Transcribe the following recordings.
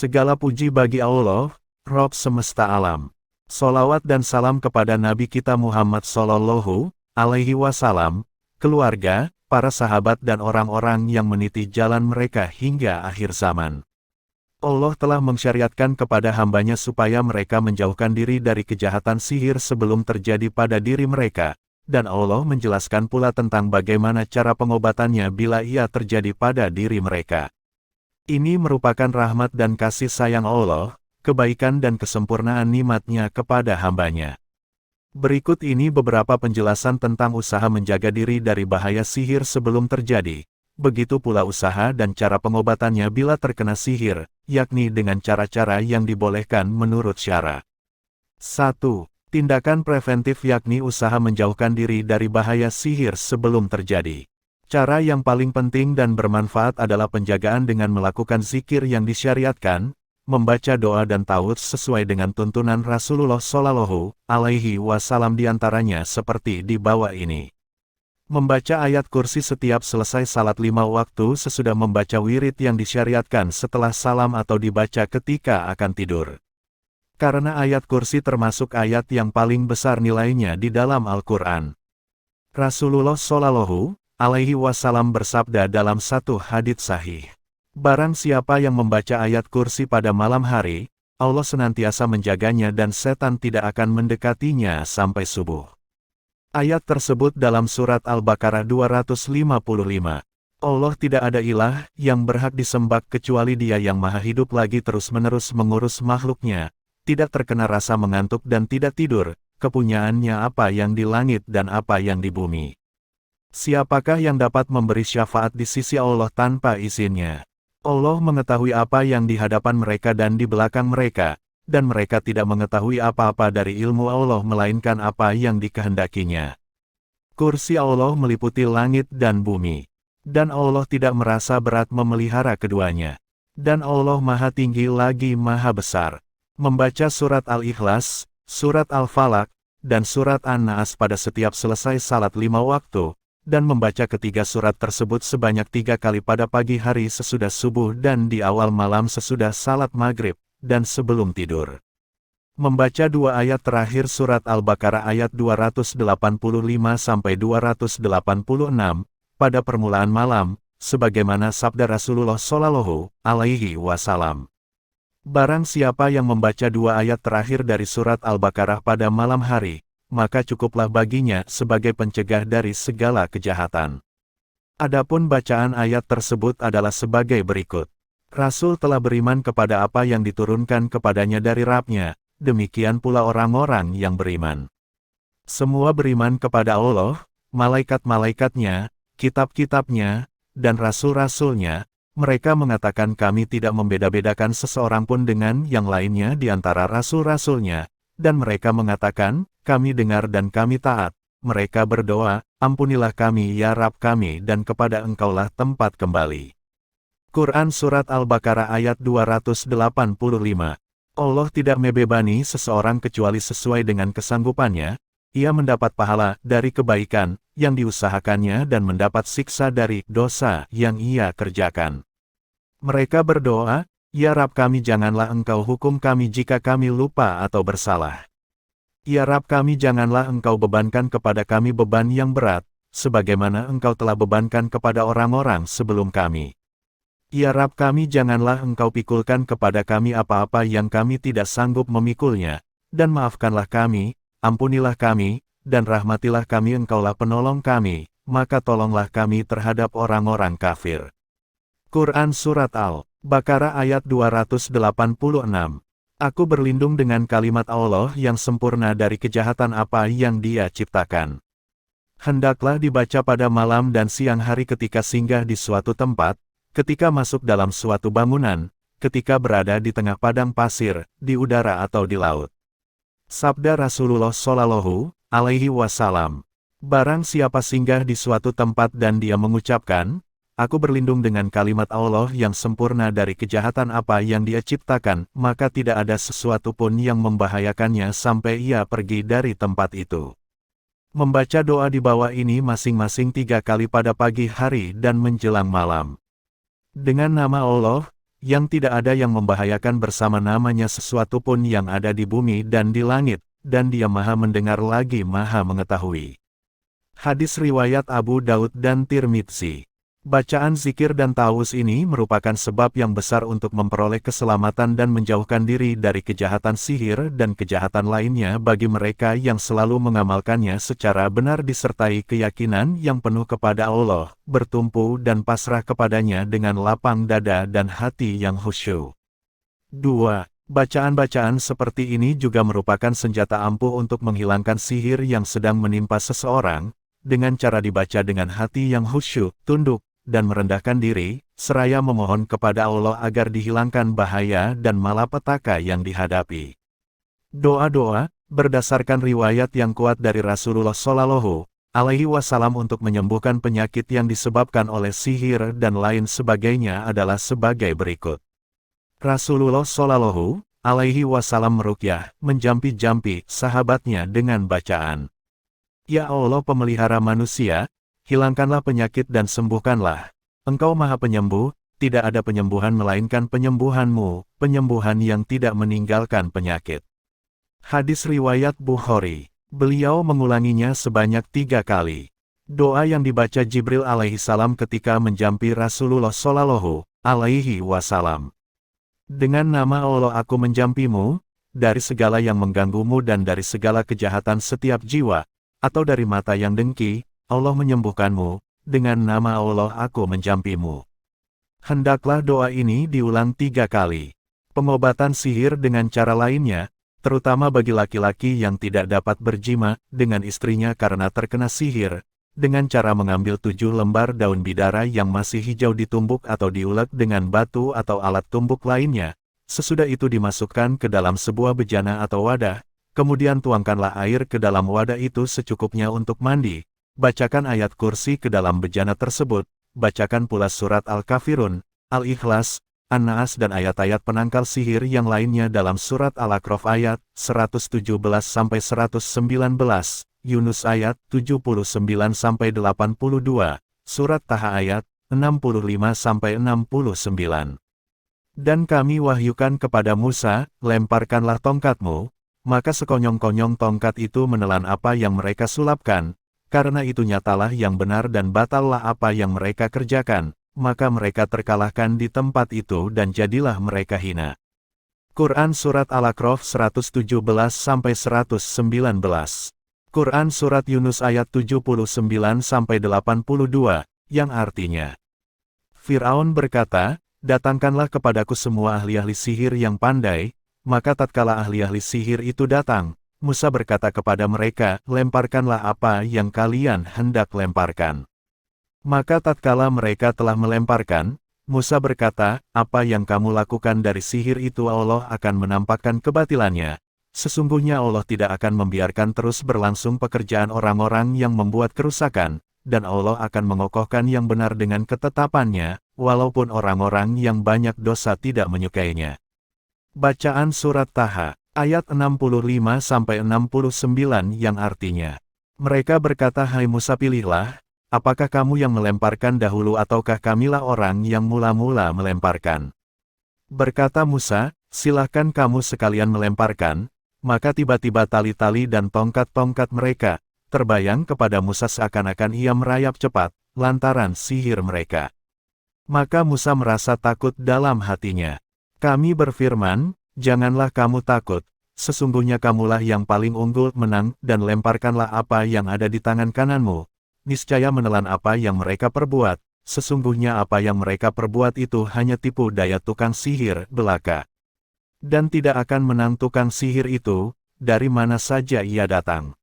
Segala puji bagi Allah, Rob semesta alam. Sholawat dan salam kepada Nabi kita Muhammad Sallallahu Alaihi Wasallam, keluarga, para sahabat dan orang-orang yang meniti jalan mereka hingga akhir zaman. Allah telah mensyariatkan kepada hambanya supaya mereka menjauhkan diri dari kejahatan sihir sebelum terjadi pada diri mereka, dan Allah menjelaskan pula tentang bagaimana cara pengobatannya bila ia terjadi pada diri mereka. Ini merupakan rahmat dan kasih sayang Allah, kebaikan dan kesempurnaan nikmat-Nya kepada hambanya. Berikut ini beberapa penjelasan tentang usaha menjaga diri dari bahaya sihir sebelum terjadi, begitu pula usaha dan cara pengobatannya bila terkena sihir, yakni dengan cara-cara yang dibolehkan menurut syara. 1. Tindakan preventif yakni usaha menjauhkan diri dari bahaya sihir sebelum terjadi. Cara yang paling penting dan bermanfaat adalah penjagaan dengan melakukan zikir yang disyariatkan, membaca doa dan taawudz sesuai dengan tuntunan Rasulullah Shallallahu Alaihi Wasallam diantaranya seperti di bawah ini. Membaca ayat kursi setiap selesai salat 5 waktu sesudah membaca wirid yang disyariatkan setelah salam atau dibaca ketika akan tidur. Karena ayat kursi termasuk ayat yang paling besar nilainya di dalam Al-Quran. Rasulullah Shallallahu Alaihi Wasallam bersabda dalam satu hadits sahih. Barang siapa yang membaca ayat kursi pada malam hari, Allah senantiasa menjaganya dan setan tidak akan mendekatinya sampai subuh. Ayat tersebut dalam surat Al-Baqarah 255. Allah tidak ada ilah yang berhak disembah kecuali Dia yang maha hidup lagi terus-menerus mengurus makhluknya, tidak terkena rasa mengantuk dan tidak tidur, kepunyaannya apa yang di langit dan apa yang di bumi. Siapakah yang dapat memberi syafaat di sisi Allah tanpa izinnya? Allah mengetahui apa yang di hadapan mereka dan di belakang mereka, dan mereka tidak mengetahui apa-apa dari ilmu Allah melainkan apa yang dikehendakinya. Kursi Allah meliputi langit dan bumi, dan Allah tidak merasa berat memelihara keduanya. Dan Allah maha tinggi lagi maha besar. Membaca surat Al-Ikhlas, surat Al-Falaq, dan surat An-Nas pada setiap selesai salat 5 waktu, dan membaca ketiga surat tersebut sebanyak 3 kali pada pagi hari sesudah subuh dan di awal malam sesudah salat maghrib, dan sebelum tidur. Membaca 2 ayat terakhir surat Al-Baqarah ayat 285-286, pada permulaan malam, sebagaimana sabda Rasulullah Shallallahu Alaihi Wasallam. Barang siapa yang membaca 2 ayat terakhir dari surat Al-Baqarah pada malam hari, maka cukuplah baginya sebagai pencegah dari segala kejahatan. Adapun bacaan ayat tersebut adalah sebagai berikut. Rasul telah beriman kepada apa yang diturunkan kepadanya dari Rabb-Nya, demikian pula orang-orang yang beriman. Semua beriman kepada Allah, malaikat-malaikatnya, kitab-kitabnya, dan rasul-rasulnya. Mereka mengatakan kami tidak membeda-bedakan seseorang pun dengan yang lainnya di antara rasul-rasulnya, dan mereka mengatakan, kami dengar dan kami taat. Mereka berdoa, ampunilah kami ya Rabb kami dan kepada Engkaulah tempat kembali. Quran Surat Al-Baqarah ayat 285. Allah tidak membebani seseorang kecuali sesuai dengan kesanggupannya, ia mendapat pahala dari kebaikan yang diusahakannya dan mendapat siksa dari dosa yang ia kerjakan. Mereka berdoa, ya Rabb kami janganlah Engkau hukum kami jika kami lupa atau bersalah. Ya Rabb kami janganlah Engkau bebankan kepada kami beban yang berat, sebagaimana Engkau telah bebankan kepada orang-orang sebelum kami. Ya Rabb kami janganlah Engkau pikulkan kepada kami apa-apa yang kami tidak sanggup memikulnya, dan maafkanlah kami, ampunilah kami, dan rahmatilah kami Engkaulah penolong kami, maka tolonglah kami terhadap orang-orang kafir. Quran Surat Al-Baqarah ayat 286. Aku berlindung dengan kalimat Allah yang sempurna dari kejahatan apa yang Dia ciptakan. Hendaklah dibaca pada malam dan siang hari ketika singgah di suatu tempat, ketika masuk dalam suatu bangunan, ketika berada di tengah padang pasir, di udara atau di laut. Sabda Rasulullah Shallallahu Alaihi Wasallam. Barang siapa singgah di suatu tempat dan dia mengucapkan, aku berlindung dengan kalimat Allah yang sempurna dari kejahatan apa yang Dia ciptakan, maka tidak ada sesuatu pun yang membahayakannya sampai ia pergi dari tempat itu. Membaca doa di bawah ini masing-masing 3 kali pada pagi hari dan menjelang malam. Dengan nama Allah, yang tidak ada yang membahayakan bersama namanya sesuatu pun yang ada di bumi dan di langit, dan Dia Maha mendengar lagi Maha mengetahui. Hadis riwayat Abu Daud dan Tirmidzi. Bacaan zikir dan ta'awuz ini merupakan sebab yang besar untuk memperoleh keselamatan dan menjauhkan diri dari kejahatan sihir dan kejahatan lainnya bagi mereka yang selalu mengamalkannya secara benar disertai keyakinan yang penuh kepada Allah, bertumpu dan pasrah kepadanya dengan lapang dada dan hati yang khusyuk. 2. Bacaan-bacaan seperti ini juga merupakan senjata ampuh untuk menghilangkan sihir yang sedang menimpa seseorang, dengan cara dibaca dengan hati yang khusyuk, tunduk, dan merendahkan diri, seraya memohon kepada Allah agar dihilangkan bahaya dan malapetaka yang dihadapi. Doa-doa, berdasarkan riwayat yang kuat dari Rasulullah Shallallahu Alaihi Wasallam untuk menyembuhkan penyakit yang disebabkan oleh sihir dan lain sebagainya adalah sebagai berikut. Rasulullah Shallallahu Alaihi Wasallam meruqyah, menjampi-jampi sahabatnya dengan bacaan, "Ya Allah pemelihara manusia, hilangkanlah penyakit dan sembuhkanlah. Engkau Maha Penyembuh, tidak ada penyembuhan melainkan penyembuhan-Mu, penyembuhan yang tidak meninggalkan penyakit." Hadis riwayat Bukhari. Beliau mengulanginya sebanyak 3 kali. Doa yang dibaca Jibril alaihissalam ketika menjampi Rasulullah Shallallahu Alaihi Wasallam. "Dengan nama Allah aku menjampimu, dari segala yang mengganggumu dan dari segala kejahatan setiap jiwa, atau dari mata yang dengki, Allah menyembuhkanmu, dengan nama Allah aku menjampimu." Hendaklah doa ini diulang 3 kali. Pengobatan sihir dengan cara lainnya, terutama bagi laki-laki yang tidak dapat berjima dengan istrinya karena terkena sihir, dengan cara mengambil 7 lembar daun bidara yang masih hijau ditumbuk atau diulek dengan batu atau alat tumbuk lainnya, sesudah itu dimasukkan ke dalam sebuah bejana atau wadah, kemudian tuangkanlah air ke dalam wadah itu secukupnya untuk mandi. Bacakan ayat kursi ke dalam bejana tersebut, bacakan pula surat Al-Kafirun, Al-Ikhlas, An-Naas dan ayat-ayat penangkal sihir yang lainnya dalam surat Al-A'raf ayat 117-119, Yunus ayat 79-82, surat Taha ayat 65-69. "Dan kami wahyukan kepada Musa, lemparkanlah tongkatmu, maka sekonyong-konyong tongkat itu menelan apa yang mereka sulapkan. Karena itu nyatalah yang benar dan batallah apa yang mereka kerjakan, maka mereka terkalahkan di tempat itu dan jadilah mereka hina." Quran Surat Al-A'raf 117-119. Quran Surat Yunus ayat 79-82, yang artinya, Fir'aun berkata, "Datangkanlah kepadaku semua ahli-ahli sihir yang pandai," maka tatkala ahli-ahli sihir itu datang, Musa berkata kepada mereka, "Lemparkanlah apa yang kalian hendak lemparkan." Maka tatkala mereka telah melemparkan, Musa berkata, "Apa yang kamu lakukan dari sihir itu Allah akan menampakkan kebatilannya. Sesungguhnya Allah tidak akan membiarkan terus berlangsung pekerjaan orang-orang yang membuat kerusakan, dan Allah akan mengokohkan yang benar dengan ketetapannya, walaupun orang-orang yang banyak dosa tidak menyukainya." Bacaan Surat Taha ayat 65-69 yang artinya, mereka berkata, "Hai Musa, pilihlah, apakah kamu yang melemparkan dahulu ataukah kamilah orang yang mula-mula melemparkan?" Berkata Musa, "Silahkan kamu sekalian melemparkan." Maka tiba-tiba tali-tali dan tongkat-tongkat mereka terbayang kepada Musa seakan-akan ia merayap cepat, lantaran sihir mereka. Maka Musa merasa takut dalam hatinya. Kami berfirman, "Janganlah kamu takut, sesungguhnya kamulah yang paling unggul menang dan lemparkanlah apa yang ada di tangan kananmu. Niscaya menelan apa yang mereka perbuat, sesungguhnya apa yang mereka perbuat itu hanya tipu daya tukang sihir belaka. Dan tidak akan menang tukang sihir itu, dari mana saja ia datang."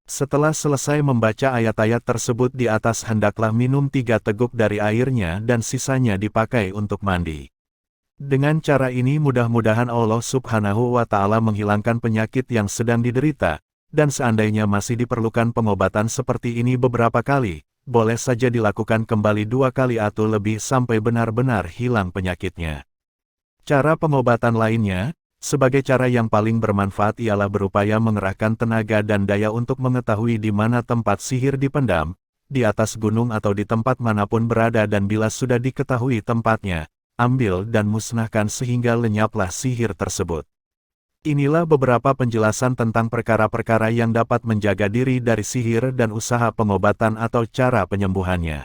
Setelah selesai membaca ayat-ayat tersebut di atas, hendaklah minum 3 teguk dari airnya dan sisanya dipakai untuk mandi. Dengan cara ini mudah-mudahan Allah Subhanahu wa Ta'ala menghilangkan penyakit yang sedang diderita, dan seandainya masih diperlukan pengobatan seperti ini beberapa kali, boleh saja dilakukan kembali 2 kali atau lebih sampai benar-benar hilang penyakitnya. Cara pengobatan lainnya, sebagai cara yang paling bermanfaat ialah berupaya mengerahkan tenaga dan daya untuk mengetahui di mana tempat sihir dipendam, di atas gunung atau di tempat manapun berada, dan bila sudah diketahui tempatnya, ambil dan musnahkan sehingga lenyaplah sihir tersebut. Inilah beberapa penjelasan tentang perkara-perkara yang dapat menjaga diri dari sihir dan usaha pengobatan atau cara penyembuhannya.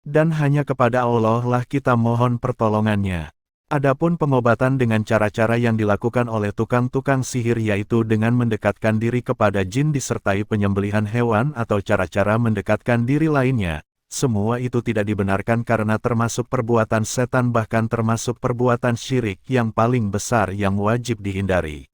Dan hanya kepada Allah lah kita mohon pertolongannya. Adapun pengobatan dengan cara-cara yang dilakukan oleh tukang-tukang sihir yaitu dengan mendekatkan diri kepada jin disertai penyembelihan hewan atau cara-cara mendekatkan diri lainnya, semua itu tidak dibenarkan karena termasuk perbuatan setan bahkan termasuk perbuatan syirik yang paling besar yang wajib dihindari.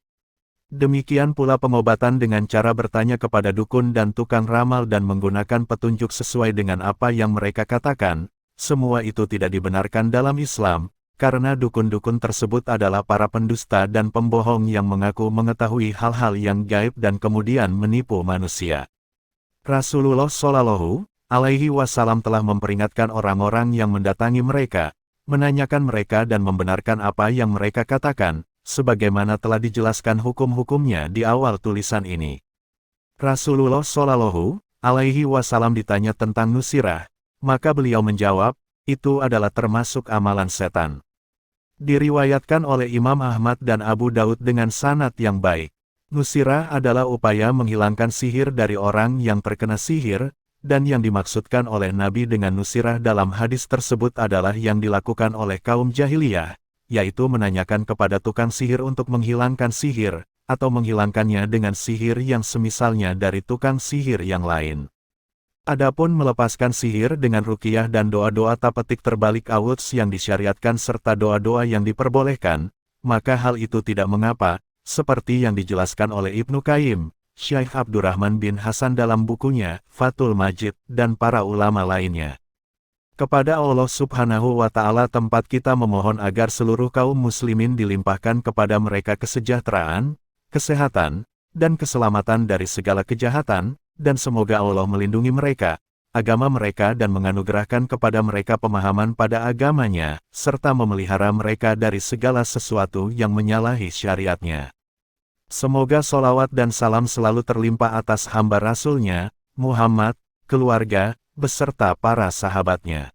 Demikian pula pengobatan dengan cara bertanya kepada dukun dan tukang ramal dan menggunakan petunjuk sesuai dengan apa yang mereka katakan, semua itu tidak dibenarkan dalam Islam, karena dukun-dukun tersebut adalah para pendusta dan pembohong yang mengaku mengetahui hal-hal yang gaib dan kemudian menipu manusia. Rasulullah Shallallahu Alaihi Wasallam telah memperingatkan orang-orang yang mendatangi mereka, menanyakan mereka dan membenarkan apa yang mereka katakan, sebagaimana telah dijelaskan hukum-hukumnya di awal tulisan ini. Rasulullah Shallallahu Alaihi Wasallam ditanya tentang nusirah, maka beliau menjawab, itu adalah termasuk amalan setan. Diriwayatkan oleh Imam Ahmad dan Abu Daud dengan sanad yang baik. Nusirah adalah upaya menghilangkan sihir dari orang yang terkena sihir, dan yang dimaksudkan oleh Nabi dengan nusirah dalam hadis tersebut adalah yang dilakukan oleh kaum jahiliyah, yaitu menanyakan kepada tukang sihir untuk menghilangkan sihir, atau menghilangkannya dengan sihir yang semisalnya dari tukang sihir yang lain. Adapun melepaskan sihir dengan ruqyah dan doa-doa tapetik terbalik awuds yang disyariatkan serta doa-doa yang diperbolehkan, maka hal itu tidak mengapa, seperti yang dijelaskan oleh Ibnu Qayyim, Syekh Abdurrahman bin Hasan dalam bukunya, Fathul Majid, dan para ulama lainnya. Kepada Allah Subhanahu wa Ta'ala tempat kita memohon agar seluruh kaum muslimin dilimpahkan kepada mereka kesejahteraan, kesehatan, dan keselamatan dari segala kejahatan, dan semoga Allah melindungi mereka, agama mereka dan menganugerahkan kepada mereka pemahaman pada agamanya, serta memelihara mereka dari segala sesuatu yang menyalahi syariatnya. Semoga sholawat dan salam selalu terlimpah atas hamba Rasul-Nya, Muhammad, keluarga, beserta para sahabatnya.